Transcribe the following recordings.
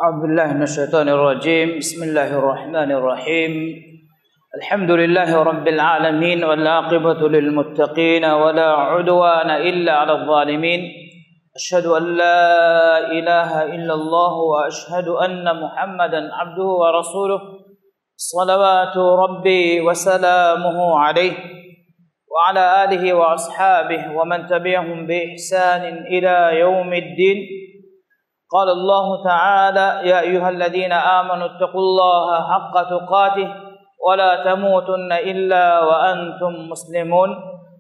أعوذ بالله من الشيطان الرجيم. بسم الله الرحمن الرحيم. الحمد لله رب العالمين والعاقبة للمتقين ولا عدوان إلا على الظالمين. أشهد أن لا إله إلا الله وأشهد أن محمدا عبده ورسوله صلوات ربي وسلامه عليه وعلى آله وأصحابه ومن تبعهم بإحسان إلى يوم الدين. قال الله تعالى: يا أيها الذين آمنوا اتقوا الله حق تقاته ولا تموتن إلا وأنتم مسلمون.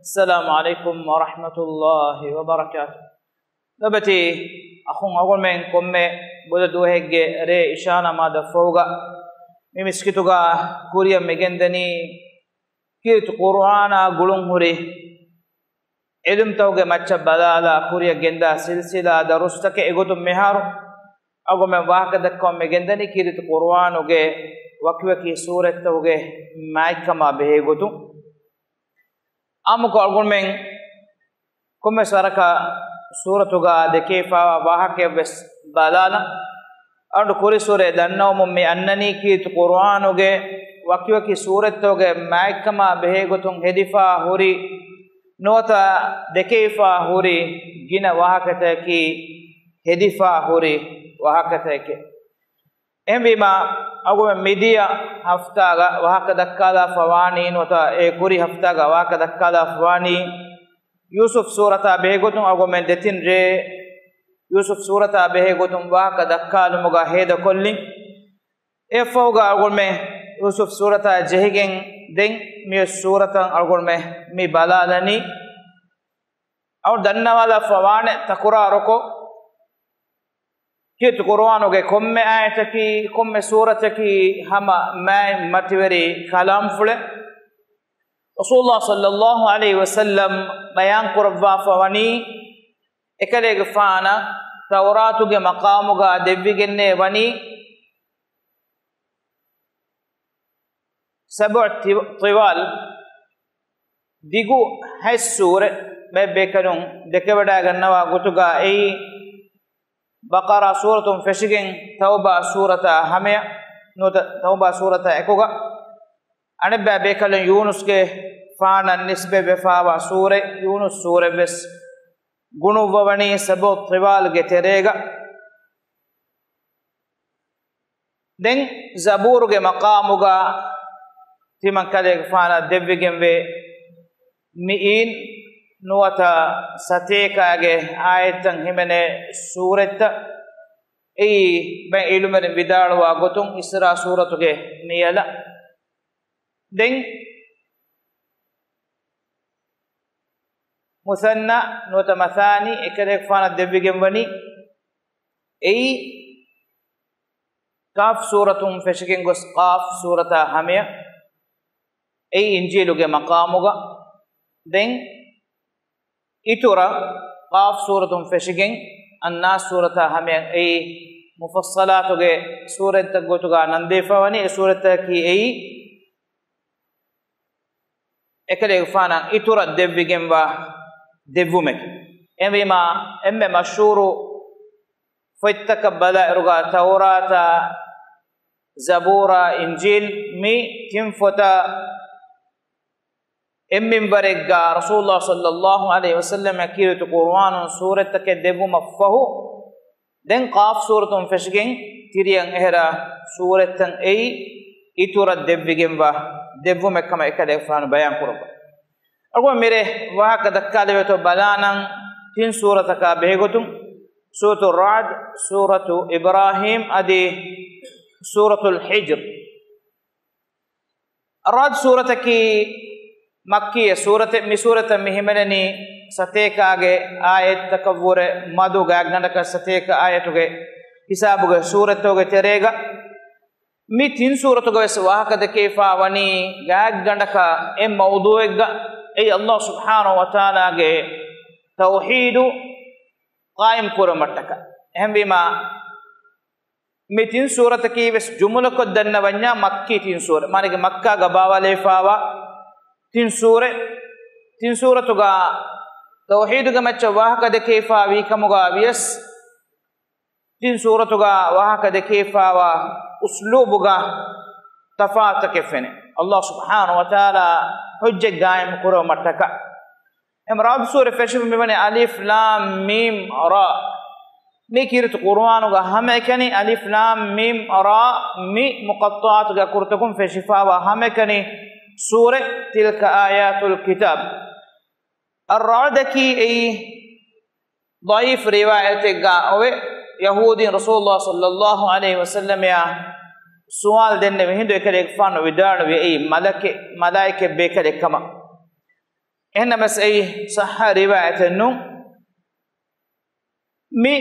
السلام عليكم ورحمة الله وبركاته. نبتي أخون أقول من كم بدو هيك ري إشانة ما دفوغا ممسكتوغا كوريا مجندني كيت قرآن قلون هري علم توجه مچ بدالا كوريا جندا سلسلة درستك إغوتم مهارو أقو من واقع دكوا مجندني كيرت قرآن وجه وكوكي سورة توجه مايكما بهيغوتو أمك أقول من كم سرك سورة توجا دكيفا واقع بس بدالا أرد كوري سورة دناو ممي أنني كيرت قرآن وجه وكوكي سورة توجه مايكما بهيغوتو هدفا هوري نوتا دكيفا هوري جنا وهكتاكي هدفا هوري وهكتاكي ام بما اغو ميديا هفتاغا وهكدكالا فواني نوتا كوري هفتاغا وهكدكالا فواني يوسف سورة بهغوتون اغو من دتين ري يوسف سورة بهغوتون وهكدكالو مغا هيدا كولين افوغا اغو من يوسف سورة جهيگن دين مي سورة أقول مي بالالني أو دنا والا فوان تقرأ ركو كي تقرأانو كي كم آية كي كم سورة كي هما ما متوري كلام فله رسول الله صلى الله عليه وسلم بيان قربا فواني إكليك فانا توراتو كي مقامو كا دبيجنة واني سبع طوال ديغو هاي السورة ما بيكنون دكبدا غنوا غتوغا اي بقرة سورة فشكين توبة سورة همية نوت توبة سورة اكوغا أنا بيكلون يونس كي فانا نسبة بفاوا سورة يونس سورة بس غنو ووني سبع طوال غتريغا دين زبور کے مقاموغا تيمان كاليك فانا دبيگن وي مئين نوتا ستيكا اگه آيتن همene سورة اي بين علمن بدالوا غتون اسرا سورة کے ميلا دين مثنى نوتا مثاني اكاليك فانا دبيگن وني اي قاف سورة فشكين غس قاف سورة همية اي انجيلو کے مقاموغا دين اتورا قاف سورة فشكين الناس سورة همية اي مفصلاتو کے سورة تگوتوغا نندیفا ونی سورة کی اي اکلے فانا اتورا دبیگن و دبومک اما مشهورو فيتقبل ارغا توراتا زبورا انجيل مي تنفتا امم برغا رسول الله صلى الله عليه وسلم اكيد قرآن سورة كدبو مفه دين قاف سورة فشگين تيريان اهرا سورة اي اتورا دبگين با دبو مكما اكاد افران بيان قرب اگو میرے وہاں کدکالے تو بلانن تین سورة کا بهگتم سورة الرعد سورة إبراهيم أدي سورة الحجر الرعد سورة كي مكية سورة مهمنني ستيكا آية تكبور مدو غاغنانك ستيكا آية توغي حسابوغ سورة توغي تريغا مي تين سورة توغي سواهك دكيفا وني غاغنانك ام موضوعك اي الله سبحانه وتعالى توحيد قائم كورمتك اهم بما متين سورة كي بس جملة كدن ونيا مكي تين سورة مانك مكة غباوا ليفاوا تين سورة توغا توحيد غمچ واهك دكيفا ويكمغا ويس tin suratuga wahaka de kefawa uslubuga tafata kefene Allah subhanahu wa ta'ala hujja gaim kuro mataka emrab sura fashim mebane alif lam mim ra mi kirit qur'anuga hame kani alif lam mim ra mi muqatta'at ga kurtakum fashifawa hame kani sura tilka ayatul kitab ar-ra'daki ay ضعيف روايتك اوه يهودي رسول الله صلى الله عليه وسلم يا سؤال دنه هندو ekale fano vidana we ei malaike bekale kama ehna mas ei sahha riwayatanu mi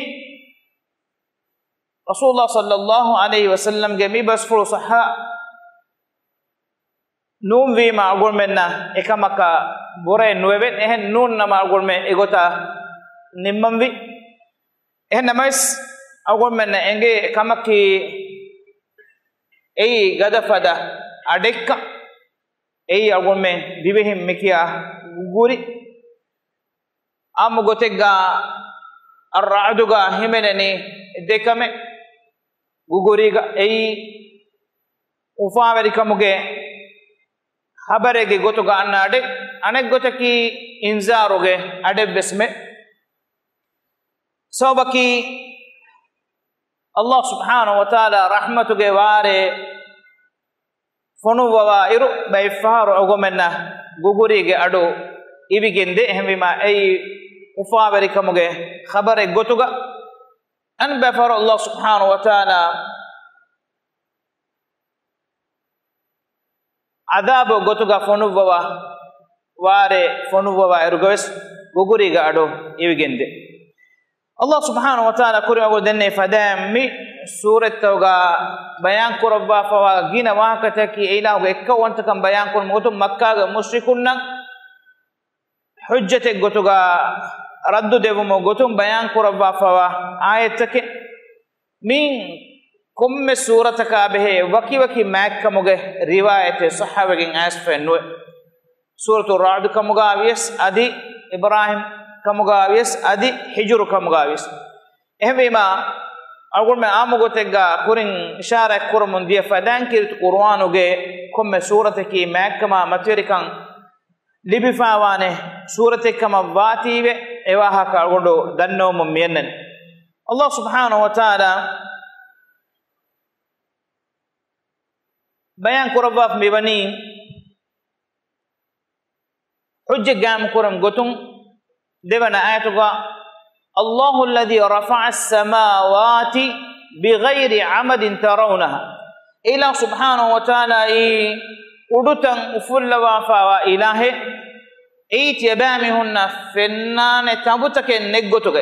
رسول الله صلى الله عليه وسلم gemi basfuru sahha num vi ma agulmenna ekamaka bore nueven ehen nun na ma agulme egota nimmamvi ehnamas agulmenna enge kamaki ei gadafada adekka ei agulme divehim mekia guri amu gotega ar-ra'duga himeneni dekame guguriga ei ufaverikamuge habarege gotuga anna ade anek gotaki inzaruge ade besme sobaki Allah subhanahu wa ta'ala rahmatuge ware fonuwa iru bayfaru ogomenna gugurige adu ibigende ehmima ei ufaverikamuge khabare gotuga an bafaru Allah subhanahu wa ta'ala adabu gotuga fonuwa ware fonuwa irugoes guguriga adu ibigende Allah subhanahu wa ta'ala kurimago denne fadami suratoga bayan kurabba fawa gina wakataki ilahu ekkawantakam bayan kun mutum makka ga mushrikunna hujjate gotuga raddu devumo gotum bayan kurabba fawa ayatake min kumme surataka behe waki makkamuge riwayate sahabagin asfenwe suratul ra'd kamuga yes adi ibrahim kamugavis adi hijru kamugavis ehmema agul me amugotega kurin ishara kurumun dia fadan kirt qur'anuge komme surate ki makkama matwerikan libifawane surate kama watiwe ewaha ka agundo dannom mennen Allah subhanahu wa ta'ala bayan kurabaf mebani hujja gam kurum gotum دبنا آياتك الله الذي رفع السماوات بغير عمد ترونها إله سبحانه وتعالى أدتن أفل وافا إله تيبامهن فنان تبتك نقتك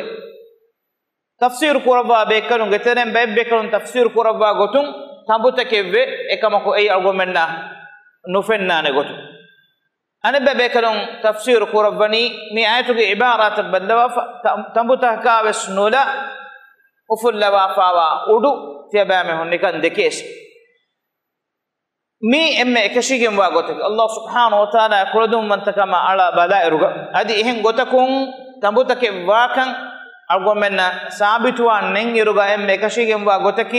تفسير قربا بكرون ترم بكرون تفسير قربا قتون تبتك في إكمكو أي أرغمنا نفنان قتون أنا بكرون تفسير قرباني مي آياتك عبارات بدلوا تنبتها كابس نولا أفل وافاوا أدو تيبامهن نكان دكيش مي إما كشيكم واغوتك الله سبحانه وتعالى كردوم من تكما على بدائرك هذه إهن غوتكم تنبتك واكن أرغمنا ثابتوا ننجرغا إما كشيكم واغوتك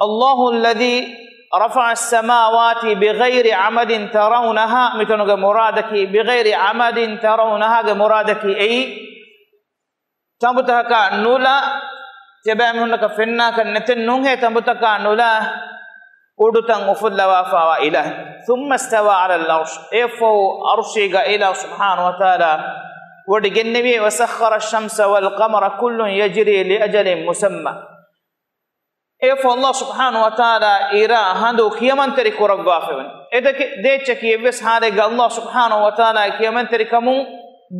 الله الذي رفع السماوات بغير عمد ترونها متنوغ مرادك بغير عمد ترونها مرادك أي تنبتك نولا تبامهنك فنا كنتن نونغه تنبتك نولا أدتن أفل وافا إله ثم استوى على العرش إفو أرشيغ إله سبحانه وتعالى ودجنبي وسخر الشمس والقمر كل يجري لأجل مسمى إفو الله سبحانه وتعالى إيرا هندو كيمن تري كربا فين إذا ديتشك يبس هذا الله سبحانه وتعالى كيمن تري كمون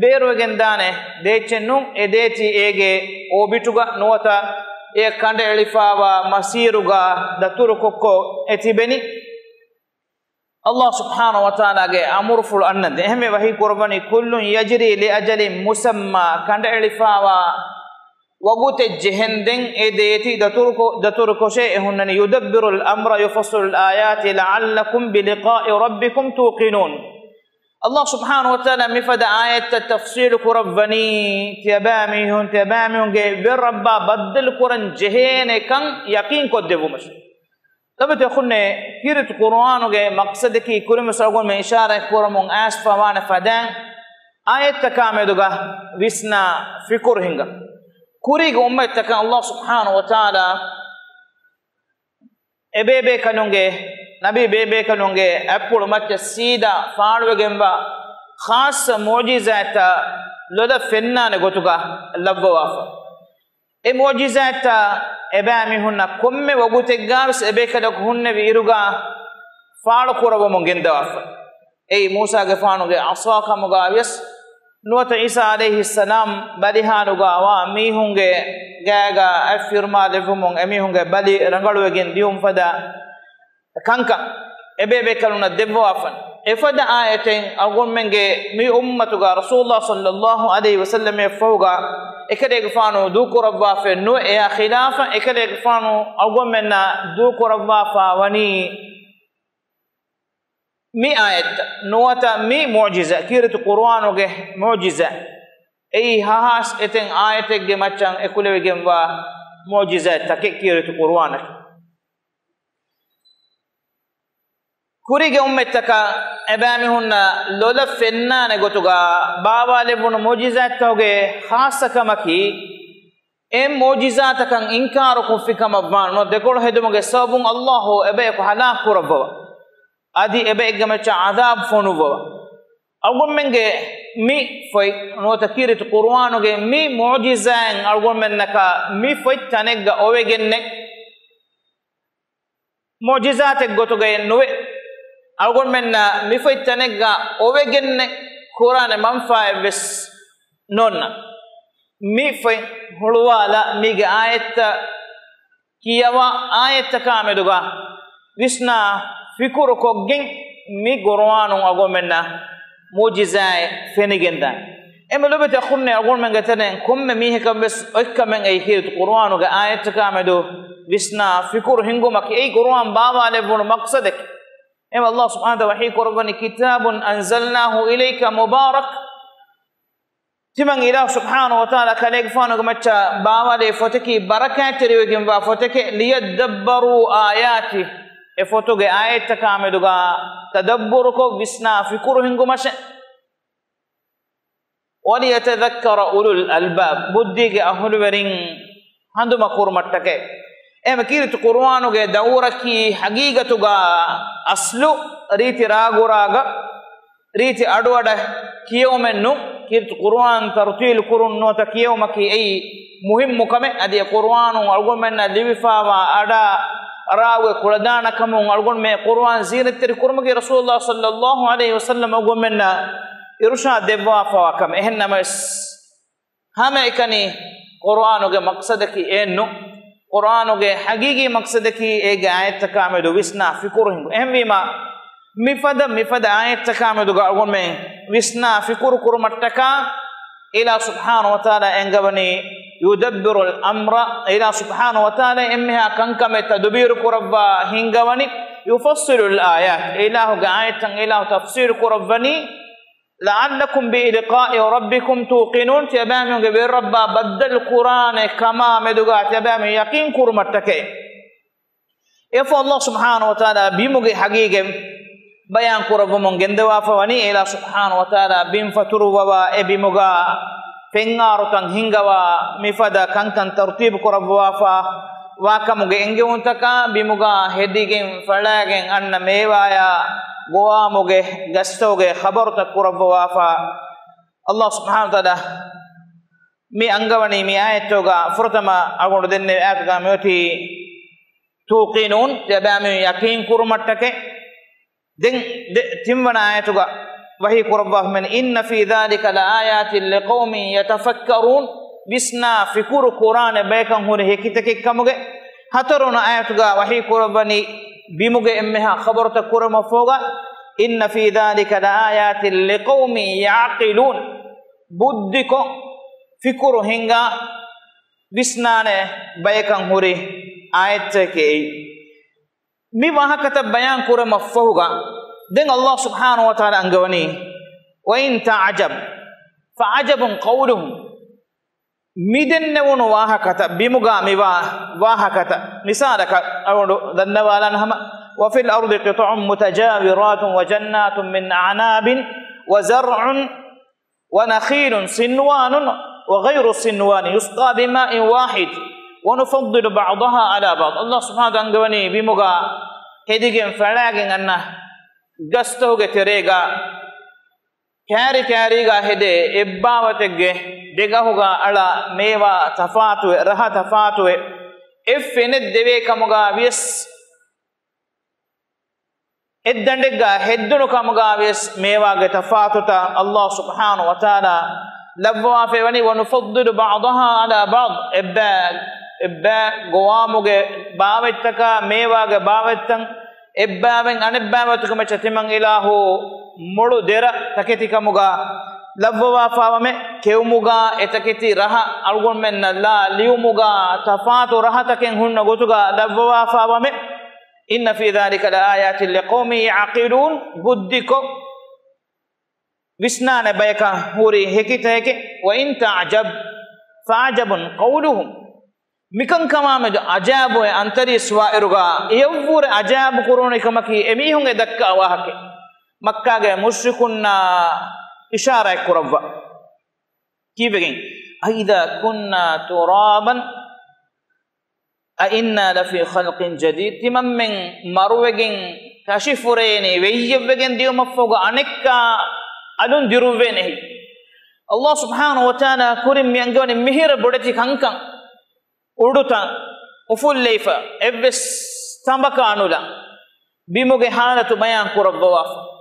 بيروغن دانه ديتشنو إديتي إيجي أوبيتوغا نوتا إيه كاند إلفاوا مسيروغا دتوركوكو إتيبني الله سبحانه وتعالى أمر فل أنند هم وهي قرباني كل يجري لأجل مسمى كاند إلفاوا وقت الجهندن إديتي دتوركو شيء هن يدبر الأمر يفصل الآيات لعلكم بلقاء ربكم توقنون الله سبحانه وتعالى مفد آية تفسير كربني تباميهن بالربا بدل كرن جهين كان يقين كدبو مش تبت يخونه كيرت قرآن وجه مقصد كي كل مسألة من إشارة كرمون أسفا وانا فدان آية تكامل دوغا ويسنا فكر هنگا كوريغ أمة تكا الله سبحانه وتعالى إبebe kanunge nabi bebe kanunge appul macca sida faaluwegemba khas mu'jizata loda fennane gotuga labbawafa e mu'jizata ebami hunna komme waguteggavis ebe kada hunne viruga faalu kurawo mongendawafa ei Musa ge faanuge asaka mugawias nuwata Isa alayhi salam balihanuga wa mihunge gaga afirma levumon emihunge bali rangaluwegen dium fada kanka ebebe kaluna debbo afan efada ayaten agomenge mi ummatuga rasulullah sallallahu alayhi wasallam efawga ekade gfanu du kurabba fe no e khilafa ekade gfanu agomenna du kurabba fa wani mi ayat nuwata mi mu'jiza kirat qur'anuge mu'jiza ei hahas eten ayatege maccan ekulewegen wa mu'jiza takirat qur'anak kurige ummetaka ebami hunna lola fennane gotuga baawale bunu mu'jizat toge khasakamaki em mu'jizatakan inkaru kufikama ban no dekol hedumuge sabun Allah ebe ko halak kurabwa adi ebe egamacha adab fonuwa algumenge mi foi no takirit qur'anuge mi mu'jizan algumennaka mi foi tanegga owegenne mu'jizatek gotuge nowe algumenna mi foi tanegga owegenne qur'ane manfa ves nonna mi foi huluwala mige ayetta kiyawa ayetta kameduga visna fikuru koggen mi qur'anu agomenna mu'jizai fenigenda emelobete khunne agolmenga tanen komme mi hekambes okkamen ay hirt qur'anu ga ayetta kamedu visna fikuru hingumaki ay qur'an baawale bunu maqsadak em Allah subhanahu wa ta'ala wahi qurbani kitabun anzalnahu ilayka mubarak timan ilah subhanahu wa ta'ala kaleg fanu gamacha baawale foteki barakatri wegem ba foteke liyadabbaru ayati e fotoge ayetta kameduga tadabbur ko visna fikuru hingumashe wali yatadhakkara ulul albab buddige ahulwerin handuma kurmattake em kirit qur'anuge dawraki haqiqatuga aslu riti raguraga riti adwada kiyawmennu kirit qur'an tartil kurunno ta kiyawmaki ei muhimmu kame adi qur'anu algomenna liwifawa ada rawe kuladana kamun algon me qur'an zinatir kurmagi rasulullah sallallahu alaihi wasallam algomenna irusha debwa fa kam ehennamas hame ikani qur'anuge maqsadaki ennu qur'anuge haqiqi maqsadaki ege ayat kamedu visna fikuru ehmima mifada ayat kamedu ga algon me visna fikuru kurmattaka ila subhanahu wa ta'ala engabani يدبر الأمر إلى سبحانه وتعالى إمها كنكم تدبير كربا هنغواني يفصل الآيات إله آية إله تفسير كرباني لعلكم بلقاء ربكم توقنون تبامي غير ربا بدل القرآن كما مدغا تبامي يقين كرمتك يفو الله سبحانه وتعالى بمغي حقيقة بيان كربا من جندوا فواني إلى سبحانه وتعالى بم فتروا بمغا pengarutan hingawa mifada kankan tartib korabwafa wakamuge enge untaka bimuga hedigen falagen anna mewaya goamuge gastoge khabaruta korabwafa Allah subhanahu wa ta'ala mi angawani mi ayatoga furtama agondo denne ayatga moti tuqinun tabami yakin kurmattake den timwana ayatoga وهي قرباه من إن في ذلك لآيات لقوم يتفكرون بسنا فكر قرآن بيكن هونه كتك كمغه هترون آياتها وهي قرباني بمغه إمها خبرت قرم فوقا إن في ذلك لآيات لقوم يعقلون بدك فكر هنگا بسنا بيكن هوري آياتك مي وها كتب بيان قرم فوقا دين الله سبحانه وتعالى أنغوني وإن تعجب فعجب قولهم midenne wahakata bimuga miwa wahakata misalaka awdu dannawalan hama wa fil ardi qit'un mutajawiratun wa jannatun min a'nabin wa zar'un wa nakhilun sinwanun wa ghayru sinwan yusqa bima'in wahid wa nufaddilu ba'daha ala ba'd. Allah subhanahu wa ta'ala ngawani bimuga hedigen falagen anna gastoge terega kyari ga hede ebbawatege degahuga ala mewa tafatuwe raha tafatuwe effene deve kamuga vies eddandega heddunu kamuga vies mewa ge tafatuta Allah subhanahu wa ta'ala labwa fe wani wa nufaddilu ba'daha ala ba'd ebba gowamuge bawettaka mewa ge bawettan ebbawen anebbawatuka me chatiman ilahu mulu dera taketi kamuga labwa fawame kewmuga etaketi raha algon menna la liumuga tafatu rahataken hunna gotuga labwa fawame inna fi dhalika la ayatin liqaumin yaqilun buddiko visnane bayka huri hekiteke wa in ta'jab fa'ajabun qawluhum mikan kamame ajabu antari swairuga yevvure ajabu kurone kamaki emihun edakka wahake makkage mushrikunna إشارة كربة كيف بقين أإذا كنا ترابا أإنا لفي خلق جديد تمام من مروجين كشفريني ويجبجين ديو مفوق أنكا أدون دروبينه الله سبحانه وتعالى كريم ينجون مهير بدتي كانكا أردوتا أفول ليفا إبس تامبكا أنولا بيموجي حالة بيان كربة واف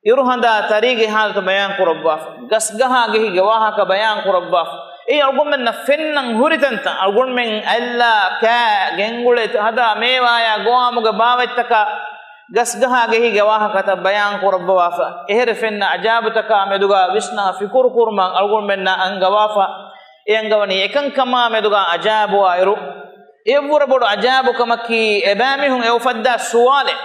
iruhanda tarige halto bayan qurabba gasgaha gehi gawaha ka bayan qurabba e algon na fennan huritanta algon men alla ka gengule hada mewaya goamuga bawettaka gasgaha gehi gawaha ka ta bayan qurabba wafa eher fenna ajabutaka meduga visna fikur kurman algon men na angawafa e angawani ekan kama meduga ajabu airu evura bodu ajabu kamaki ebamihun e ufadda suwale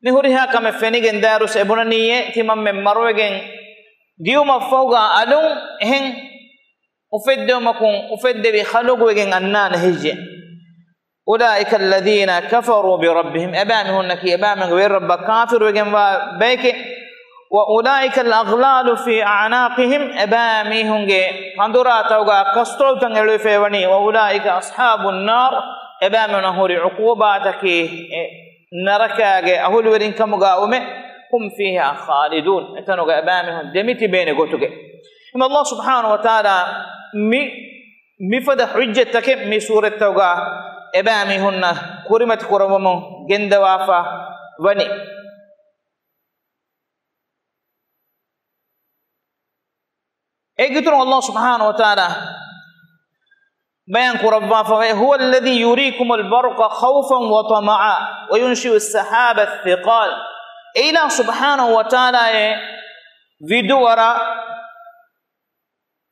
nihuriha kame fenigen darus ebunaniye timam men marwegen diuma fawga alun hen ufedde makun ufedde bi khalugwegen annan hijje ulaika alladhina kafaru bi rabbihim abamihunki abamin wa rabb kafir wegen wa beke wa ulaika alaghlalu fi a'naqihim abamihunge kandura tawga kastol tan elu fewani wa ulaika ashabun nar abamina huri uqubataki نركاجي أهول ورين كمجاومة هم فيها خالدون أتنوجا أبامهم دمتي بين قطوجي إما الله سبحانه وتعالى مفد حجتك مي سورة توجا أبامهن كرمت كرمهم جند وافا وني أجدر الله سبحانه وتعالى بيان قربا هو الذي يريكم البرق خوفا وطمعا وينشئ السحاب الثقال إله سبحانه وتعالى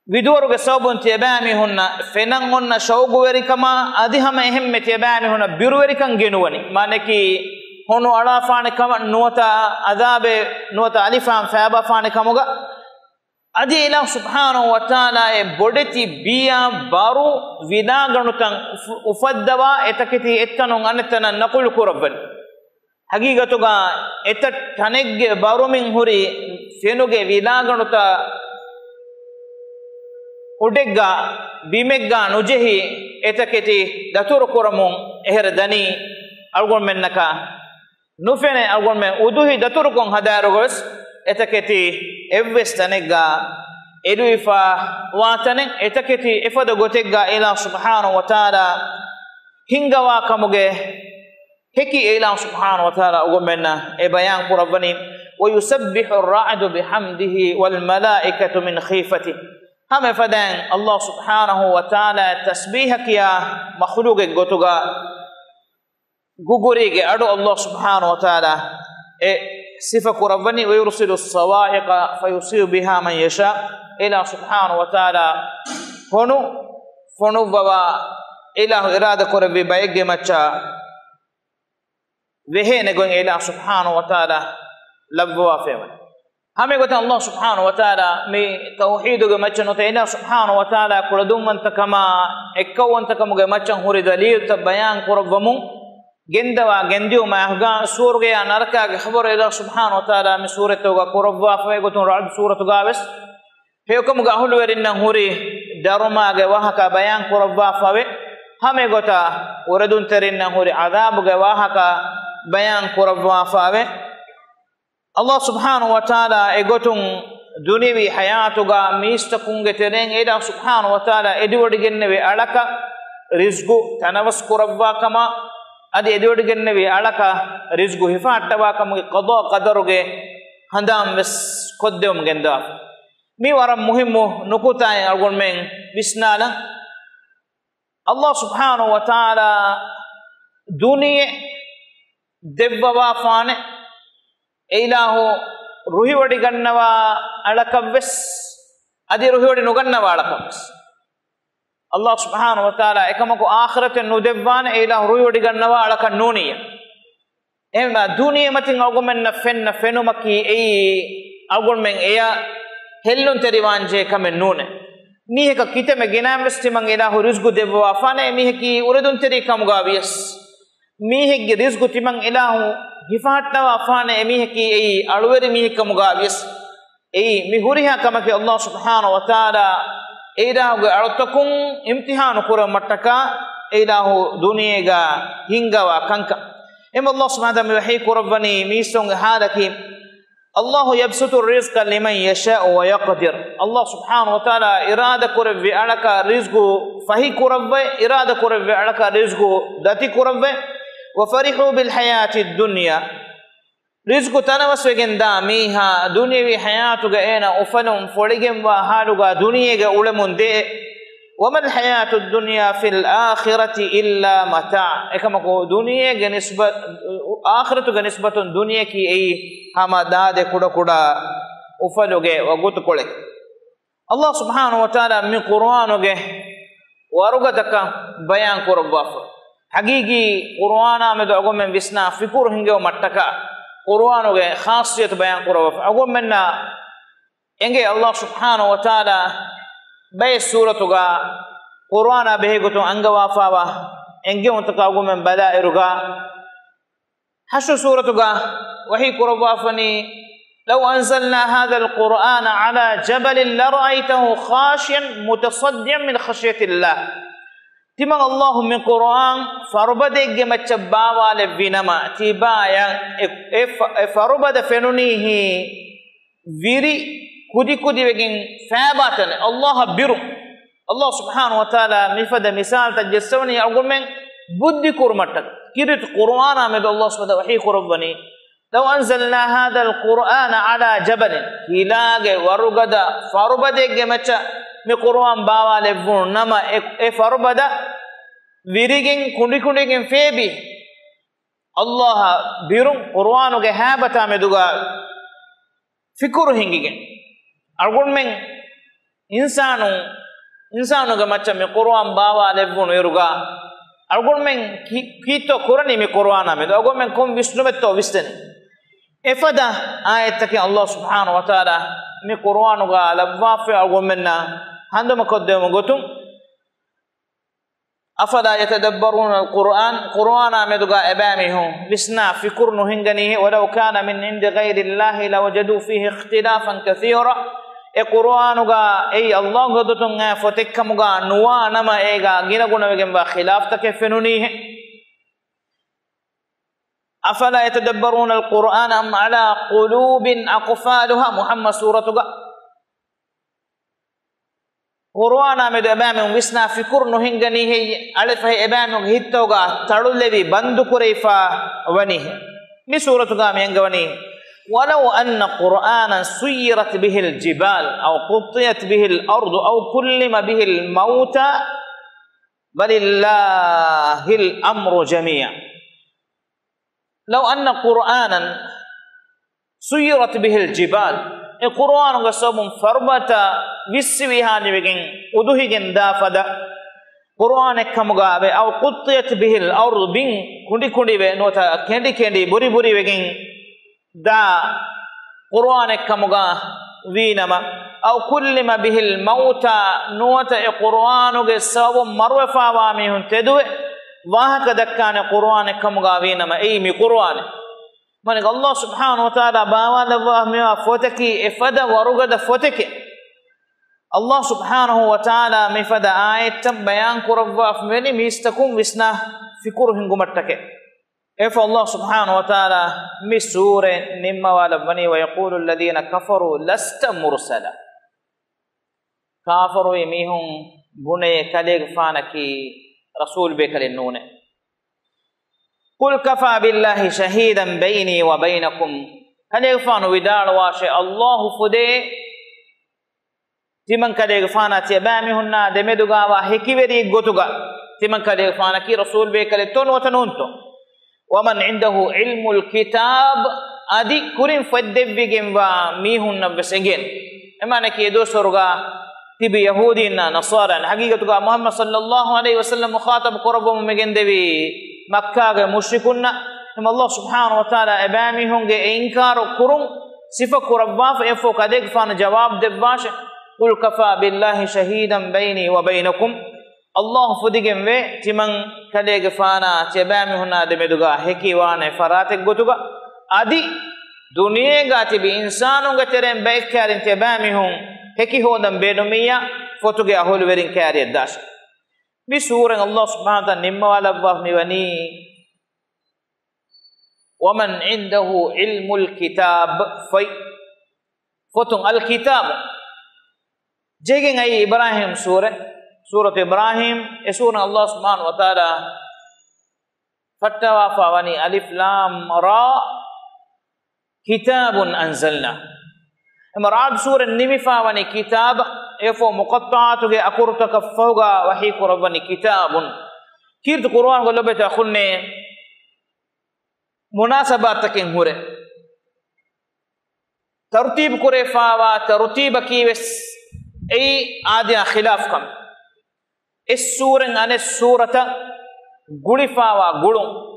viduru ge sabun tebami hunna fenan onna shawgu weri kama adihama ehemme tebami hunna biru weri kan genuwani maneki hono ala faane kama nuwata adabe nuwata alifan faaba faane kamuga adi ilah subhanahu wa ta'ala e bodeti biya baru vidaganutan ufaddawa etaketi ettanon anetana naqul kurabban hagigatuga etat tanegge barumin huri fenuge vidaganuta udegga bimegga nujehi etaketi datur kuramun eher dani algon mennaka nufene algon men uduhi datur kon hadarugos etaketi evves tanegga eduifa watanen etaketi efada gotegga ila subhanahu wa ta'ala hingawa kamuge heki ila subhanahu wa ta'ala ugomenna e bayan qurabani wa yusabbihu ar-ra'du bihamdihi wal malaikatu min khifati hame fadan Allah subhanahu wa ta'ala tasbihak ya makhluqe gotuga gugurige adu Allah subhanahu wa ta'ala e صفة ربني ويرسل الصواعق فيصيب بها من يشاء إلى سبحانه وتعالى هنو فنو بوا إله إرادة ربي بايج مچا وهي نقول إلى سبحانه وتعالى لبوا فيمن hame gote Allah subhanahu wa ta'ala mi tawhiduge maccan ote ila subhanahu wa ta'ala kuladumanta kama ekkawanta kamuge maccan huri dalil ta bayan kurabbamu gendawa gendiu mahga surge ya naraka ge khabar ila subhanahu wa ta'ala mi suratu ga kurabwa fa gotun ra'd suratu ga wes hekum ga ahlu werinna huri daruma ge wahaka bayan kurabwa fa we hame gota uradun terinna huri adab ge wahaka bayan kurabwa fa we Allah subhanahu wa ta'ala egotun duniwi hayatuga mistakunge tereng eda subhanahu wa ta'ala ediwodigennewe alaka rizqu tanawas kurabwa kama adi ediwodigennewe alaka rizqu hifattawa kama qada qadaruge handam wes koddum genda mi waram muhimmu nukutai algon men bisnala Allah subhanahu wa ta'ala duniye devwa faane eilahu ruhiwadi gannawa alakavves adi ruhiwadi nugannawa alakavves Allah subhanahu wa ta'ala ekamaku akhirate nudevwana eilahu ruhiwadi gannawa alaka nuniya ema duniya matin algomenna fenumaki ei algonmen eya hellun teriwanje kame nune miheka kiteme ginamves timan eilahu rizqu devwa fane miheki uredun teri kamuga vies mihegge rizqu timan eilahu hifattawa afane emiheki ei alweri mihekamuga vies ei mihuriha kamake Allah subhanahu wa ta'ala eidahuge altakun imtihanu kura mattaka eidahu duniyega hingawa kanka em Allah subhanahu wa ta'ala wahi kurabani misong halaki Allah yabsutu rizqa liman yasha'u wa yaqdir Allah subhanahu wa ta'ala irada kurabvi alaka rizqu fahi kurabve irada kurabve alaka rizqu dati kurabve وفرحوا بالحياة الدنيا رزق تنوسوغن دا ميها دنيوي حياتك اينا افلم فولغن وحالغا دنيا اولمون دي وما الحياة الدنيا في الآخرة إلا متاع اكمكو دنيا نسبة آخرة نسبة دنيا كي اي هما داد كودا كودا افلوغ وغوت كولك الله سبحانه وتعالى من قرآنوغ ورغتك بيان كرباف حقيقي قرآن آمد أقول من بسنا فكر هنگو متكا قرآن وغي خاصية بيان قرآن أقول منا إنجي الله سبحانه وتعالى بي سورة غا قرآن بهيغتو أنگا وافاوا إنجي انتقا أقول من بدائر غا حشو سورة غا وحي قرآن وافني لو أنزلنا هذا القرآن على جبل لرأيته خاشيا متصدعا من خشية الله timang Allah min Quran farubadegge machabba wale vinama tibaya farubada fenunihi viri kudi wegin fabatane Allah biru Allah subhanahu wa ta'ala mifada misal tajassawni argumen buddhi kurmatta kirit Quran amed Allah subhanahu wa ta'ala wahi qurbani law anzalna hadha alquran ala jabal hilage warugada farubadegge macha mi Quran bawale vun nama e farubada virigin kundigen febi Allah birum Qur'anuge habata meduga fikuru hingigen argun men insanuge macha mi Qur'an bawale vun eruga argun men kito kurani mi Qur'ana medu argun men kom visnumetto visteni efada ayataki Allah subhanahu wa ta'ala mi Qur'anuga labwafi argun menna handama koddemu gotum أفلا يتدبرون القرآن قرآن مدغا أبامهم بسنا فكر نهنغنيه ولو كان من عند غير الله لوجدوا فيه اختلافا كثيرا القرآن أي الله قدتن فتكمغا نوانما إيغا غينغونا وغنبا خلاف تكفنونيه أفلا يتدبرون القرآن أم على قلوب أقفالها محمد سورة Qur'an amed abamum visna fikur no hingani he alfa he abamum hittoga tadulevi bandu kureifa wani mi suratu ga me ngawani walau anna qur'anan suyirat bihi aljibal aw qutiyat bihi al-ard aw kullima bihi al-mauta balillahi al-amru jami'a law anna qur'anan suyirat bihi aljibal القرآن قصبهم فربتا بسويها نبغين ودوهين دافدا قرآن كمغابة أو قطيت به الأرض بين كندي به نوتا كندي بوري بغين دا قرآن كمغا وينما أو كلم به الموتى نوتا قرآن سبب مروفا واميهن تدوه واهك دكان قرآن كمغا وينما أي مي قرآن من الله سبحانه وتعالى باوال الله ميوا فوتكي افدا ورغد فوتكي الله سبحانه وتعالى مفدا آية بيان كروا فمني ميستكم وسنا فكر هنغمتك اف الله سبحانه وتعالى مي سورة نما والبني ويقول الذين كفروا لست مرسلا كافروا يميهم بني كليغ فانكي رسول بكل النون قل كفى بالله شهيدا بيني وبينكم كليغ فان ودار واشي الله فدي تمن كليغ فانا تبامي هنا دمدغا وحكيوري غوتغا تمن كليغ فانا كي رسول بكل تون وتنونتو ومن عنده علم الكتاب ادي كورين فدبيگم وا ميهن نبسگين امانه كي دو سورغا تبي يهودين نصارى حقيقتغا محمد صلى الله عليه وسلم مخاطب قربهم مگن دبي مكة مشركون هم الله سبحانه وتعالى ابامي هونگه انكار كرم صفه قربا فيفو كدك فان جواب دباش قل كفى بالله شهيدا بيني وبينكم الله فديگم وي تمن كليگ فانا تبامي هنا دمدغا هكيوانه فراتك گوتغا ادي دنيا تبي انسانو گترن بيكارن تبامي هون هكي هودن بيدوميا فوتوگه اهول ورين كاري داش بي سورة الله سبحانه وتعالى نما ولا الله ميوني ومن عنده علم الكتاب في فوتون الكتاب جيگن اي ابراهيم سورة إبراهيم سورة الله سبحانه وتعالى فتوى فواني ألف لام را كتاب أنزلنا مراد سورة نمي فواني كتاب يفو مقطعات أكورتك فوقا وحي قرباني كتاب كيرت قرآن قلو بيتا خلني مناسبات تكين هوري ترتيب كوري فاوا ترتيب كيوس أي آديا خلاف كم السورة عن السورة غلفا وغلون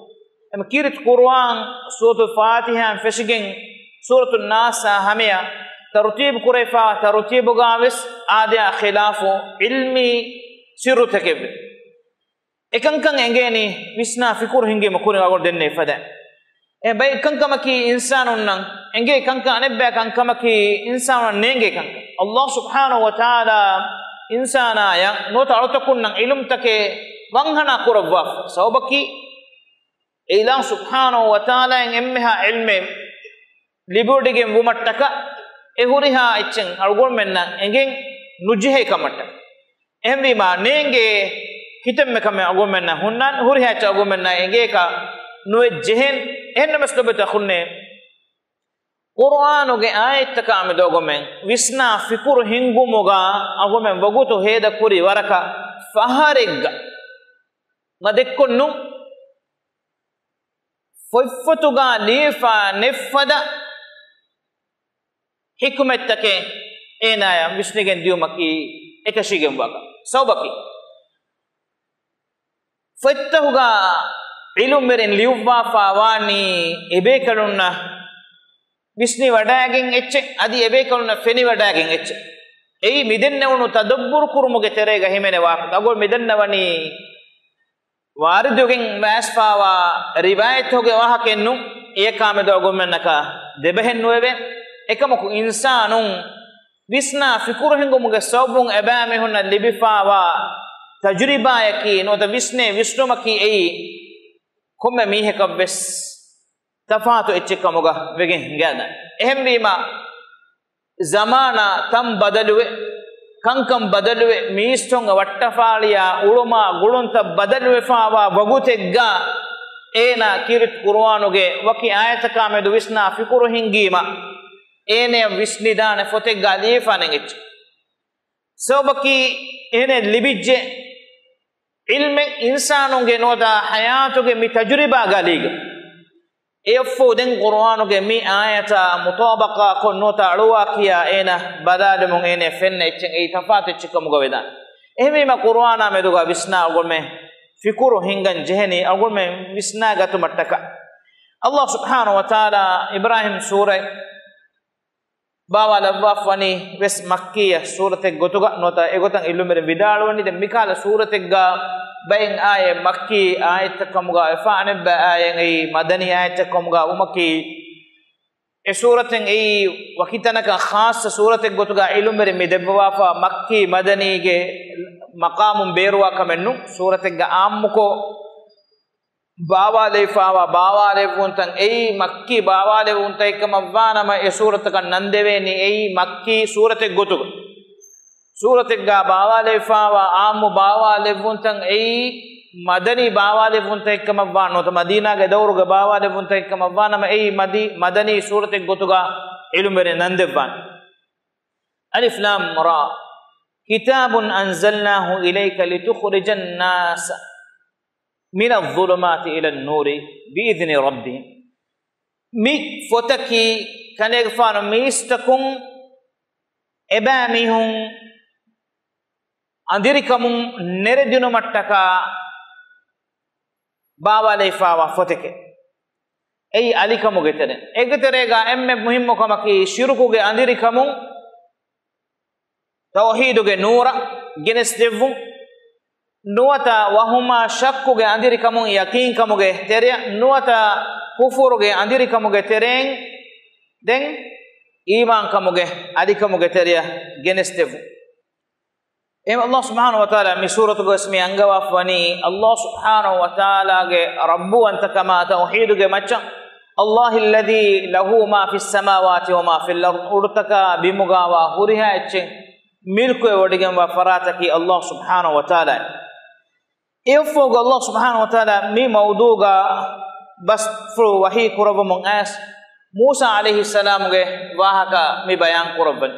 أما كيرت قرآن سورة الفاتحة فشجين سورة الناس هميا ترتيب كريفا ترتيب غاوس آديا خلافو علمي سر تكب إكن كان إنجاني ويسنا فكر هنجي مكوني أقول دني فدا باي كان كمكي إنسان ونن إنجي كان كان نبأ كان كمكي إنسان نينجي كان الله سبحانه وتعالى إنسانا يا نوت أرتكون علم تكي وانهنا كربوا سوبكي إله سبحانه وتعالى إمها علم لبوديجم ومتكا ehuriha ichen argol menna engen nujhe kamata ehmi ma nenge hitemme kame argol menna hunnan huriha cha argol menna enge ka noe jehen enna maslobeta khunne qur'anu ge ayat ka ame dogomen visna fikur hingumuga argol men wagutu heda kuri waraka faharigga madekkonnu foifotuga lifa neffada حكمت تكه إنايا مشنيجن ديومكي إكشيجن واقع سوبكي فتهوغا علم مرين ليوبا فاواني إبيكلونا مشني وداعين إتش أدي إبيكلونا فني وداعين إتش أي ميدن نونو تدبر كرمو كتيرة هيمنة واقع أقول ميدن نواني واردوغين ماس فاوا رواية هوغا واها كنو إيه كامل دوغو منكا دبهن نوبه එකමක ඉන්සානුන් විස්නා ෆිකුර හිඟුමුගේ සවබුන් එබෑමෙ හොන්න ලිබිෆාවා තජරිබායකී නොත විස්නේ විස්නුමකී එයි කොම්ම මීහෙකක් වෙස් තෆාතු එච්චකමුග වෙගෙන් ගෑද එහෙම් වීම zamaana tam badaluwe kankam badaluwe miistonga wattafaliya uluma gulunta badaluwe faawa wagutegga ena kirit qur'anuge waki ayataka medu visna fikuru hingima ene visnidane fotegga alifanengech sobaki ene libijje ilme insanunge noda hayatuge mi tajriba galiga efo den qur'anuge mi ayata mutabaqa konnota aluwa kiya ena badalum ene fenne echen ei tafate chikamuga wedan ehme ma qur'ana meduga visna agolme fikuru hingan jeheni agolme visna gatu mattaka Allah subhanahu wa ta'ala Ibrahim surah bawa lawafani wes makkiya surate gotuga nota egotan illumere vidalwani de mikala surate ga bayin aya makki ayat kamuga ifane ba ayen ei madani ayat kamuga umaki e suraten ei wakitanaka khas surate gotuga illumere midebwafa makki madani ge maqamum beruwa kamennu surate ga ammuko baawale faawa baawale wuntan ei makki baawale wunta ekkamavana ma e surata kan nandeveni ei makki surate gotuga surate ga baawale faawa ammu baawale wuntan ei madani baawale wunta ekkamavana to madina ga dawruga baawale wunta ekkamavana ma ei madani surate gotuga ilumere nandevvan alif lam ra kitabun anzalnahu ilayka litukhrijan nas من الظلمات إلى النور بإذن ربهم مي فتكي كان يغفان ميستكم إبامهم أندركم نردن متكا بابا ليفاوا فتك أي عليكم غترن إغتريغا أم مهم كمكي شركوغ أندركم توحيدوغ نورا جنس ديفون nuwata wahuma shakkuge andiri kamun yakin kamuge teriya nuwata kufuruge andiri kamuge tereng den iman kamuge adi kamuge teriya genestevu Allah subhanahu wa ta'ala mi suratu gasmi angawa fani Allah subhanahu wa ta'ala ge rabbu anta kama tauhiduge macha Allah alladhi lahu ma fis samawati wa ma fil ard urtaka bimugawa huriha echen milku ewodigem wa farataki Allah subhanahu wa ta'ala ifog Allah subhanahu wa ta'ala mi mawduga bas fro wahi kuraba mong as Musa alayhi salam ge wahaka mi bayan kuraban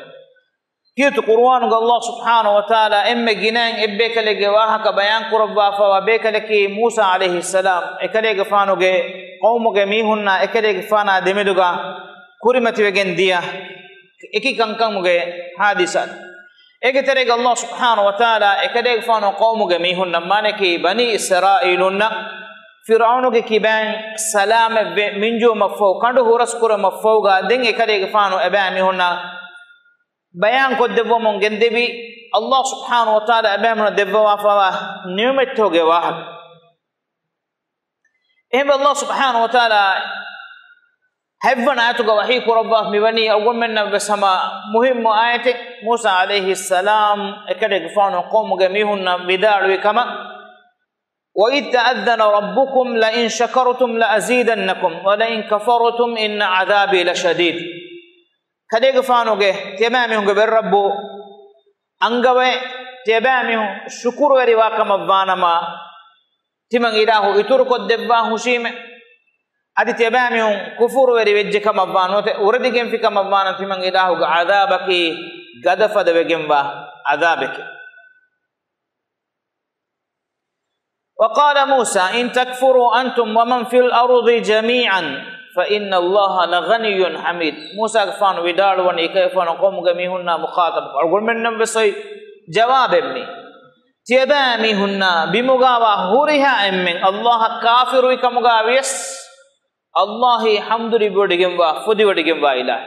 kitu Qur'an ga Allah subhanahu wa ta'ala emme ginang ebbe kale ge wahaka bayan kuraba fa wa be kale ki Musa alayhi salam ekale ge fanu ge qawmu ge mi hunna ekale ge fana demeduga kurimati wegen dia eki kankam ge hadisat egetere Allah subhanahu wa ta'ala ekadeg fano qawmuge mihunna maneki bani israilunna fir'aunuge kiban salame minjo mafo kandu horas kura mafowga den ekadeg fano eba mihunna bayan ko debbo mon gendebi Allah subhanahu wa ta'ala eba mon debbo wafawa nimettoge wahab Allah subhanahu wa ta'ala هفن آياتك وحي كربا مبني أول من بسما مهم آيات موسى عليه السلام أكدك فانو قوم جميعنا بدار كما وإذ تأذن ربكم لئن شكرتم لأزيدنكم ولئن كفرتم إن عذابي لشديد كدك فانو جه تمامهم بالرب أنجوا تمامهم شكر ورواكم الظانما تمن إله يترك الدبا هشيم adi tebamihun kufuru weri wejje kamavvanote uradigen fi kamavvanati man ilahu ga adabaki gadafada wegenva adabeke وقال موسى إن تكفروا أنتم ومن في الأرض جميعا فإن الله لغني حميد موسى فان ودار وني كيف نقوم جميعنا مخاطب أقول من نبصي جواب مني تبامهن بمغاوى هورها أمن الله كافر كمغاويس Allah hamduri bodigem wa fudi bodigem wa ilah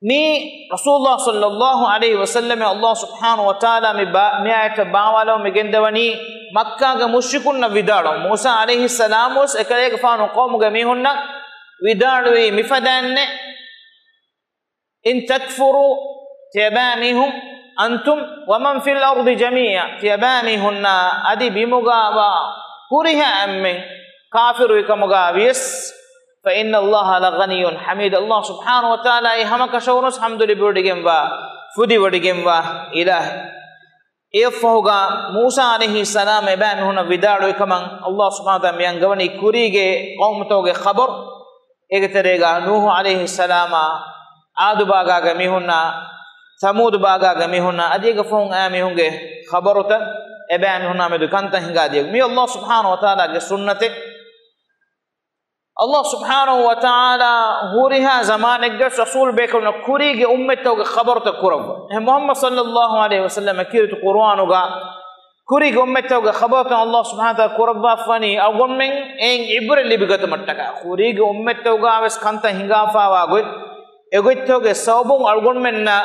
ni Rasulullah sallallahu alaihi wasallam Allah subhanahu wa ta'ala mi ayata baawalo mi gendawani Makkah ga mushrikun na vidalo Musa alaihi salam us ekale ga fanu qawm ga mi hunna vidalwi mifadanne in takfuru tiyabamihum antum wa man fil ardi jami'a tiyabamihunna adi bimuga wa huriha amme kafiru ikamuga wis فإن الله لغني حميد الله سبحانه وتعالى همك شورس حمد لبودگم وا فدي ودگم وا إله إفهوغا موسى عليه السلام إبام هنا بدارو كمان الله سبحانه وتعالى ينغوني كوريگه قوم توگه خبر اگتريگا نوح عليه السلام عاد باغا گميهنا ثمود باغا گميهنا اديگه فون اميهونگه خبرتا إبام هنا مدو كانتا هنگا ديگ مي الله سبحانه وتعالى کے سنته Allah subhanahu wa ta'ala huriha zamanek gas rasul bekon kurige ummeto ge khabar ta kurab Muhammad sallallahu alaihi wasallam kirtu Qur'anu ga kurige ummeto ge khabar ta Allah subhanahu wa ta'ala kurab fani awmen en ibre libigat mattaka kurige ummeto ga wes kanta hinga fa wa goy egoittoge sawbun algon menna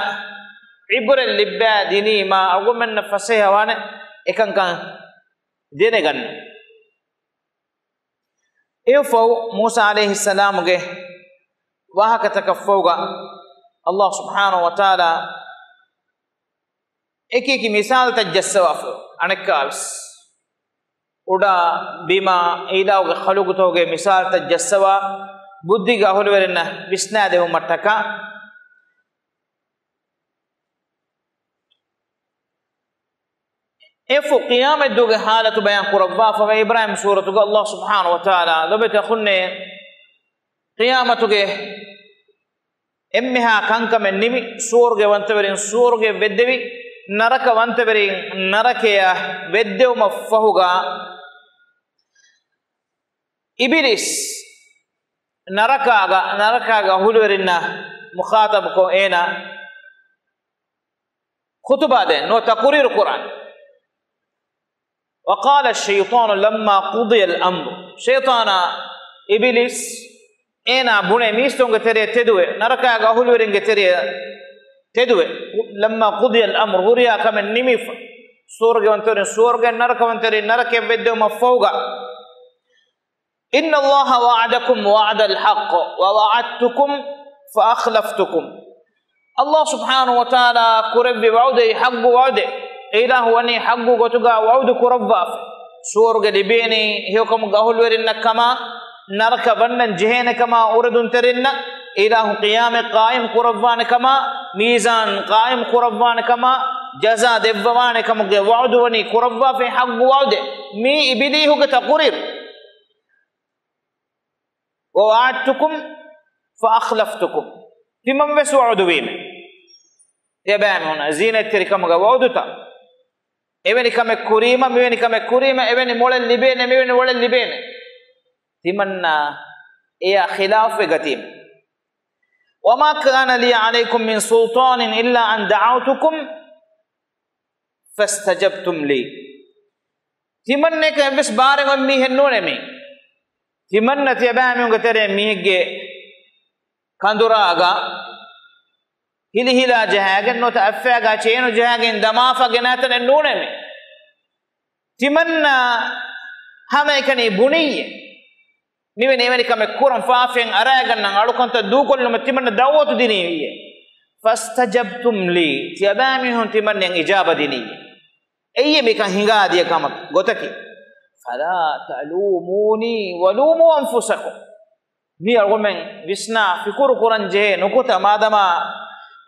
ibra libba dini ma algon menna faseha wane ekan kan dene ganna efo Musa alayhi salam ge wahaka takaffawga Allah subhanahu wa ta'ala ekiki misal tajassawafu anakkavis uda bima idawge khalugutoge misal tajassawa buddhiga holwerenna visna devu mattaka efu qiyamat duge halatu bayan qurabba fa Ibrahim suratu Allah subhanahu wa ta'ala lobeta khunne qiyamatuge emmeha kankamen nimi surge wantaverin surge veddevi naraka wantaverin narakeya veddewma fahuga iblis narakaga hulwerinna mukhatab ko ena khutba de no taqrir Quran وقال الشيطان لما قضي الأمر شيطانا إبليس إنا بني ميستون تري تدوي نركا غهول ورين تري تدوي لما قضي الأمر هوريا كمن نميف سورج وانترين سورج نركا وانترين نركا بدو مفوقا إن الله وعدكم وعد الحق ووعدتكم فأخلفتكم الله سبحانه وتعالى كرب وعده حق وعده إله وني حق وتجا وعود كربا سورج لبيني هيكم قهول ورنا كما نركب بندن جهين كما أردن ترنا إله قيام قائم كربان كما ميزان قائم كربان كما جزاء دبوان كما وعود وني كربا في حق وعود مي إبليه كتقرير ووعدتكم فأخلفتكم تمام بس وعود بين يبان هنا زينة تركم وعودتا eveni kame kurima meveni kame kurima eveni molen libene meveni molen libene timanna iya khilaf gatim wama kana li alaykum min sultanin illa an da'awtukum fastajabtum li timanne ka bes bare ngom mi hennone mi timanna tiyabami ngatere mihge kanduraga hilihila jahagen no taffaga cheeno jahagen damafa genatan nuneme timanna hameykani buniye miveni eveni kame kuran faafen aragan nan alukonta dukolno timanna dawatu diniye fastajabtum li tiyabami hon timanna ijaba diniye eyye mekan hingadiya kamak gotaki fala talumuni walumu anfusakum mi algomen visna fikuru quran je nukuta madama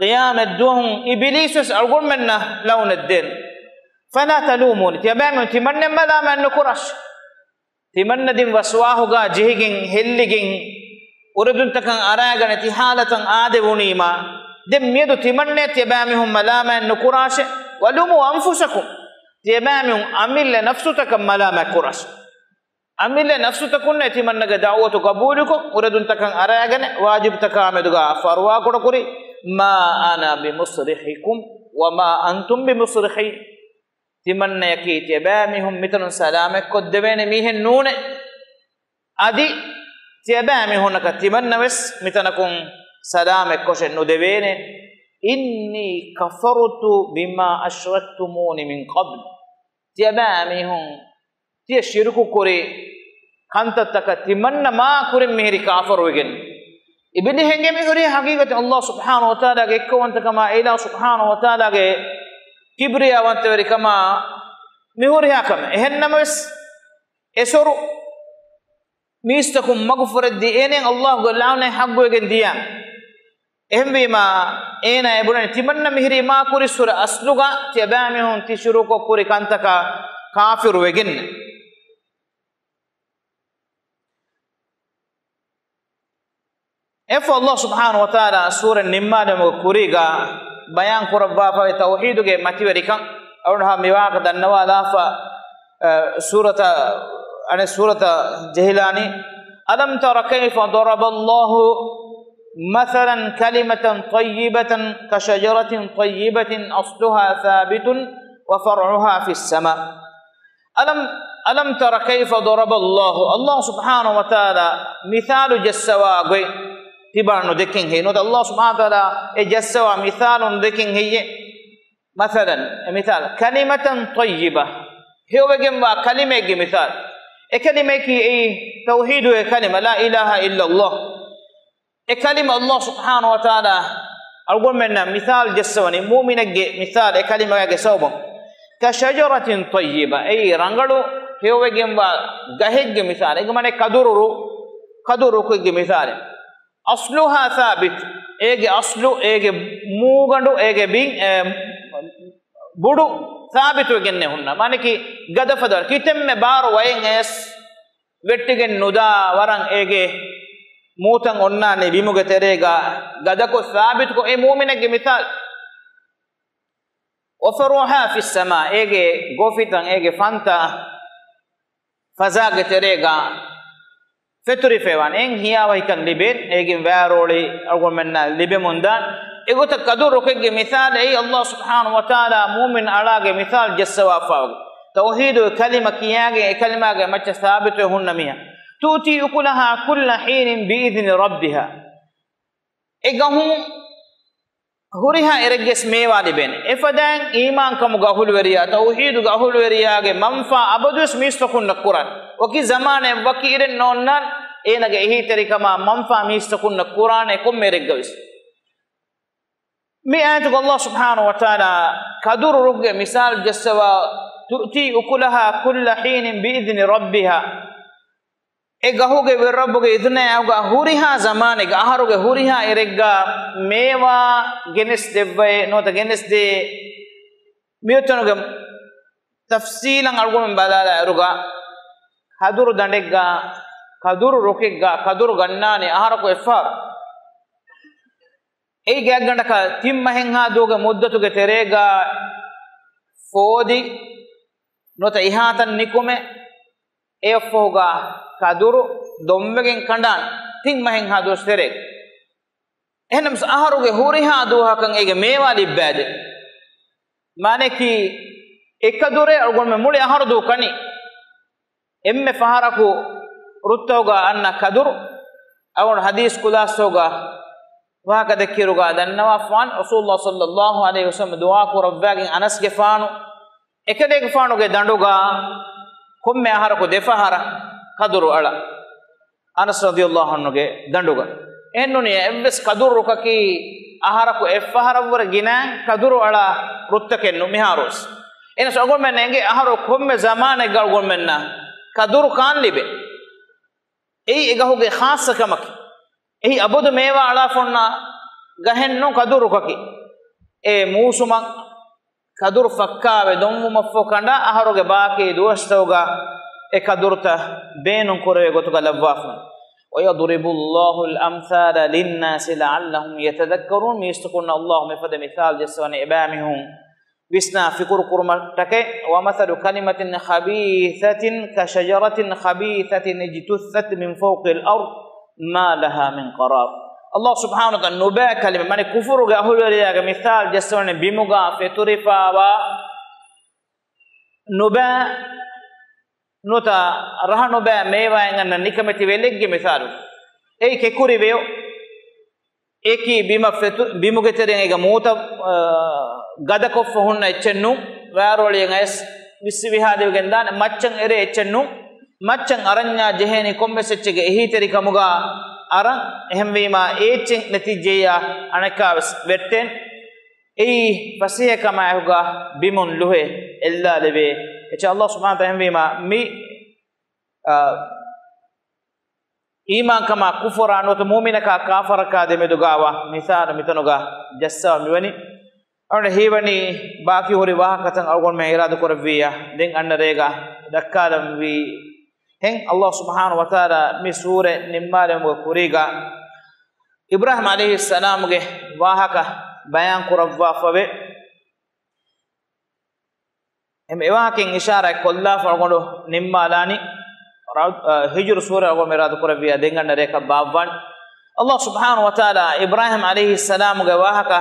قيام الدوم إبليس أقول منا لون الدين فلا تلوموني تيابامون تمنى ملا من نكرش تمنى دين وسواه جا جهين هلجين وردون تكن أراجع نتحالة آدوني ما دم يدو تمنى تيابامهم ملا من نكرش ولوموا أنفسكم تيابامهم أميل نفسك ملا من كرش أميل نفسك كنا تمنى دعوة قبولكم وردون تكن أراجع واجب تكامل جا فروا كركوري ما أنا بمصرخكم وما أنتم بمصرخي تمنى يكي تبامهم مثل سلامك قدبين ميهن نون أدي تبامي هناك تمنى بس مثلكم سلامك كوشن ندبين إني كفرت بما أشركتموني من قبل تبامي هم تيشيركو كوري كانتتك تمنى ما كوري مهري كافر وجن ibni hengemi hori haqiqat Allah subhanahu wa ta'ala ge ekkawanta kama ila subhanahu wa ta'ala ge kibriya wante veri kama mihuri hakam ehennamas esoru mistakum maghfirad di enen Allah go laune haggo gen diya ehembi ma ena ebuna timanna mihri ma kuri sura asluga tibami hon tishuru ko kuri kantaka kafir wegen If Allah subhanahu wa ta'ala surah Nimma mo kuriga bayan kurabba fa tauhid ge mati verikan awha miwaq danwa lafa surata ane surata jahilani alam tara kayfa daraba Allah mathalan kalimatan tayyibatan ka shajaratin tayyibatin asluha thabitun wa far'uha fis sama alam tara kayfa daraba Allah subhanahu wa ta'ala mithalu jassawa tibanu dekin he no Allah subhanahu wa ta'ala e jassawa mithalun dekin heye mathalan mithal kalimatan tayyibah hewegen wa kalimege mithal e kalime ki e tauhid e kalima la ilaha illa Allah e kalima Allah subhanahu wa ta'ala algon menna mithal jassawani mu'minage mithal e kalima ge sawbon ka shajaratin tayyibah e rangalu hewegen wa gahegge mithal e mane kaduru ko ge mithal asluha thabit ege aslu ege muugandu ege bin budu thabitu genne hunna maniki gadafadar kitemme baro wayen es vettigen nuda waran ege mutan onnane bimuge terega gadako thabit ko e mu'minage mithal wa faruha fi sama ege gofitan ege fanta fazage terega feturi fewan en hiyawa hikan liben egin varoli argumenna libemundan egota kaduru kege misal ay Allah subhanahu wa ta'ala mu'min alage misal jassawa faw tauhid kalima kiyage kalima ge macha sabit hunna miya tuti ukulaha kull hin bi idni rabbiha egahu huriha ereges mewa liben efadan iman kam gahul weriya tauhid gahul weriya ge manfa abadus mistakun quran oki zamane wakiren nonnan enage ehi terikama manfa mistakun quran e kom mereggavis mi ayatu Allah subhanahu wa ta'ala kadur rugge misal jassawa tu'ti ukulaha kull hin bi idni rabbiha e gahuge we rabbuge idna awga huriha zamane ga aharuge huriha eregga mewa genes devve nota genes de miyutonuge tafsilan algum badala aruga kadur dandegga kadur rokegga kadur gannane aharako effar ei gaggandaka timmahen ha doga muddatuge terega fodi nota ihatan nikume efoga kaduru dommegen kandan timmahen ha dos tereg ehnam aharuge huriha duha kan ege mewa libbade mane ki ekadure algonme muli aharu kani emme faharaku ruttoga anna kadur awon hadis kulasoga waka dekiruga dannawa fan rasulullah sallallahu alaihi wasallam dua ko rabbagin anas ge faanu ekade ge faanu ge danduga komme aharaku defahara kaduru ala anas radhiyallahu anhu ge danduga ennuni evs kaduru kaki aharaku effaharawra gina kaduru ala ruttakennu miharus enas agol men enge aharu komme zamane gal gol menna kaduru kan libe ei egahuge khas kamak ei abudu mewa ala fonna gahenno kaduru kaki e musuma kaduru fakkawe dommu maffo kanda aharuge baaki duwastawga e kadurta beenun korwe gotuga lawafna wa yadribu Allahu al-amthala lin-nasi la'allahum yatadhakkarun mistaqulna Allahu mifada mithal jaswani ibamihum bisna fi kurkurma take wa mathalu kalimatin khabithatin ka shajaratin khabithatin ijtuthat min fawqi al-ard ma laha min qarar Allah subhanahu wa ta'ala nuba kalima mane kufuru ga huluriya ga mithal jaswani bimuga feturifa wa nuba nota rahanu ba mewa enganna nikameti velegge misalu ei kekuri veo eki bimuge terenge ga muta gadako hunna echennu varoliyen es visvihade gendan maccan ere echennu maccan aranya jeheni kommesechege ehi teri kamuga aran ehemwima echen netijeya anaka vetten ei fasihe kama ahuga bimun luhe ella leve echa Allah subhanahu wa ta'ala ehemwima mi iman kama kufura no to mu'mina ka kafara ka de medugawa misal mitanuga jassa miwani awde hewani baki hori wahakatan algon me irada korviya den annarega dakkalam wi hen Allah subhanahu wa ta'ala mi sure nimmale mo kuriga Ibrahim alayhi salam ge wahaka bayan kurawwa fawe em ewakin ishara kolla fargondo nimmalani hijr sura go merad korviya den annareka babwan Allah subhanahu wa ta'ala Ibrahim alayhi salam ge wahaka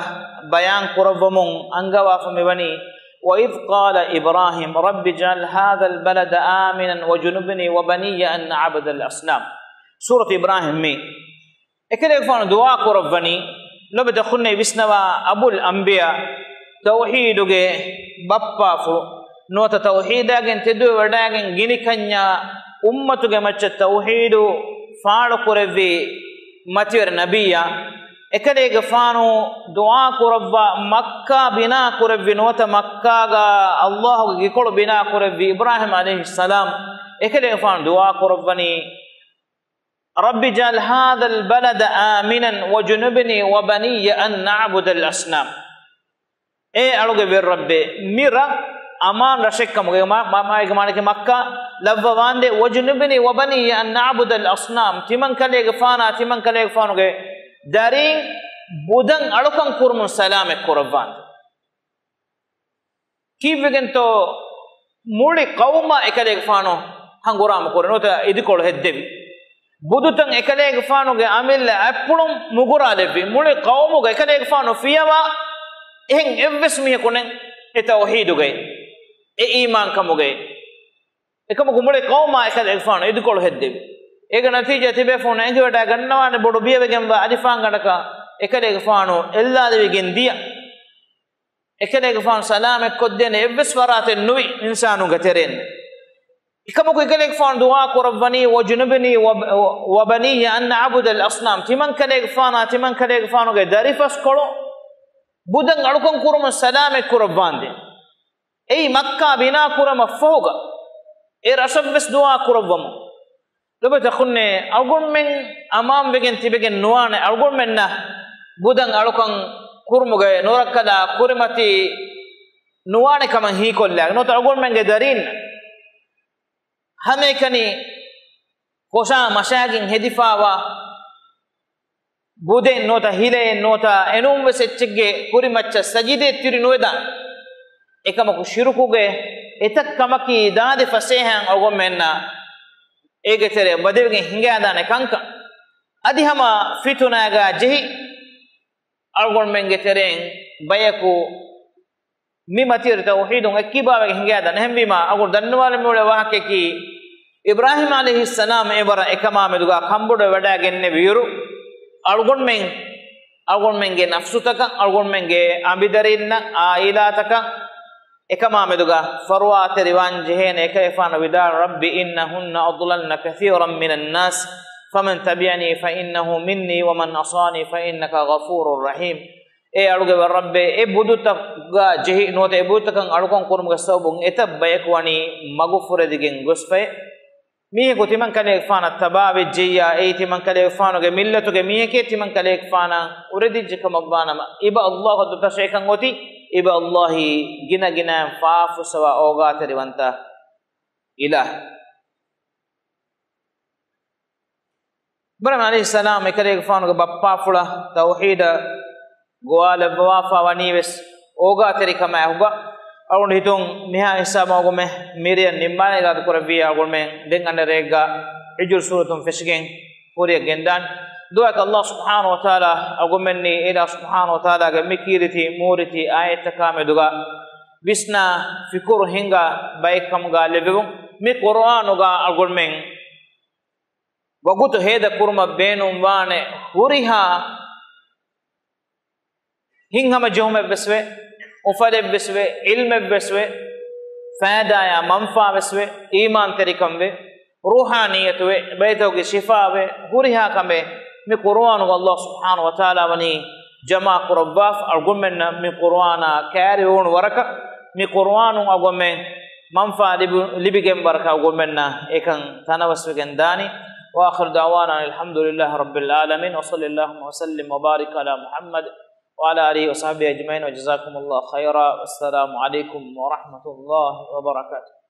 bayan kurawmun angawa famewani وإذ قال إبراهيم رب اجعل هذا البلد آمنا وجنبني وبني أن نعبد الأصنام سورة إبراهيم مي ekade fanu dua korobani lobe ta khunne bisnawa abul anbiya tauhiduge bappa fu nota tauhidagen tedu wadagen gini kanya ummatuge macca tauhidu faalo korevvi matiwer nabiyya ekade fanu dua korobba makka bina korevvi nota makka ga allah ge gikol bina korevvi ibrahim alayhi salam ekade fanu dua korobani رب اجعل هذا البلد آمنا وجنبني وبني أن نعبد الأصنام ألوغ بالرب ميرا أمان رشكم ما يجمعك مكة لفظان وجنبني وبني أن نعبد الأصنام تمن كليغ فانا دارين بودن ألوكم كرم سلام كربان كيف بگنتو مولي قوما اكليغ فانو هنگورام كورنو تا إدي كول هدبي budutan ekaleeg faanuge amilla appulum muguralevi muli qawmuge ekaleeg faanu fiyawa en evves miye kunen e tawhiduge e iman kamuge ekamuge muli qawma ekaleeg faanu idukol heddevi ega natija tibe fonu engi wada gannawane bodu biyewegen wa alifan gadaka ekaleeg faanu ellalevigen diya ekaleeg faanu salame koddene evves warate nuwi insanu gateren ikamuko ikalek fan dua ko rabbani wajnubni wa bani an na'budu al-asnam timan kalek fanu ge darifas kolo budan alukon kurum salame kurabande ei makka bina kuram foga e rasabes dua kurabam lobe takhunne algon men amam begen tibegen nuane algon men na budan alukon kurmuge norakada kurimati nuane kama hi kolla no ta algon men ge darin hame kani kosha mashagin hedifawa bude nota hile nota enum vesechge puri macca sajide tiri noeda ekamaku shirukuge etak kamaki daade fasehan ogomenna egetere badevge hingada kanka adihama fitunaga jehi algon menge tereng bayaku mimatir tauhidun ekibawege hingada nehmbima agur dannwale mole wahake ki ibrahim alayhi salam ebara ekama meduga kambudo wada genne viru algon menge nafsutaka algon menge ambidarinna ailataka ekama meduga farwat riwan jehene kayfana vida rabbi innahunna adlalna kathiran minan nas faman tabi'ani fa innahu minni wa man asani fa innaka ghafurur rahim aluge rabbe e buduta ga jehi note e buduta kan alukon kurum ga sabun eta bayakwani magufure digen gospe mi ko timan kale fana tababe jeya e timan kale fana ge millatu ge mi ke timan kale fana uredi jikam abana iba allah do tashekan oti iba allah gina faafu sawa oga teriwanta ilah ibrahim alayhi salam e kale fana ge bappa fula tauhid goala bawafa waniwes oga terikama huga awun hitun miha hisama ogume miriya nimmane gad koravi agume den anderega hijr suratum fishgen puriya gendan du'a allah subhanahu wa taala agumenni ila subhanahu wa taala ga mikiriti muriti ayata kame duga bisna fikur hinga baykam ga lebu mi qur'anu ga agumen wagutu heda kurma benum wane huriha hinghama jome beswe ufade beswe ilme beswe faida ya manfa beswe iman terikamwe ruhaniyatwe baytawge shifawe huriha kambe mi qur'anu allah subhanahu wa taala wani jama qurabaf argumenna mi qur'ana kari won waraka mi qur'anu agomen manfa libigem baraka agomenna ekan tanawasgen dani wa akhir da'wana alhamdulillahi rabbil alamin wa sallallahu wa sallim wa barik ala muhammad وعلى آله وصحبه أجمعين وجزاكم الله خيرا والسلام عليكم ورحمة الله وبركاته.